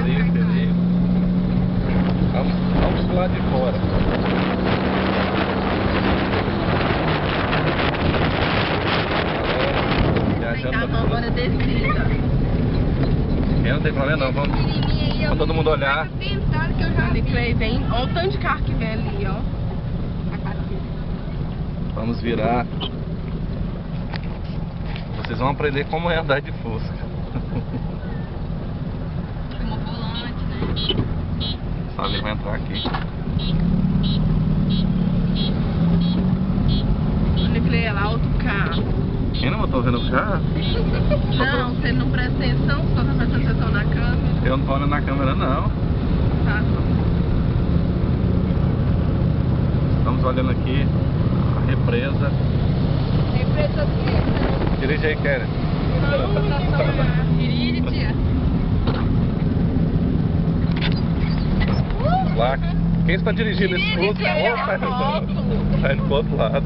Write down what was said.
perigo. Vamos pro lado de fora. Viajando na agora descida. Não tem problema não, vamos todo mundo olhar. Vem, olha o tanto de carro que vem ali, ó. Vamos virar. Vocês vão aprender como é andar de Fusca. Uma volante, né? Sabe, ele vai entrar aqui. Olha que lá, outro carro. Eu não tô vendo o carro? Não, você não presta atenção, só tá prestando atenção na câmera. Eu não tô olhando na câmera não. Tá. Estamos olhando aqui a represa. Represa aqui. Dirige aí, Keren. Dirige, tia. Lá. Quem está dirigindo esse Fusca? Sai do outro lado.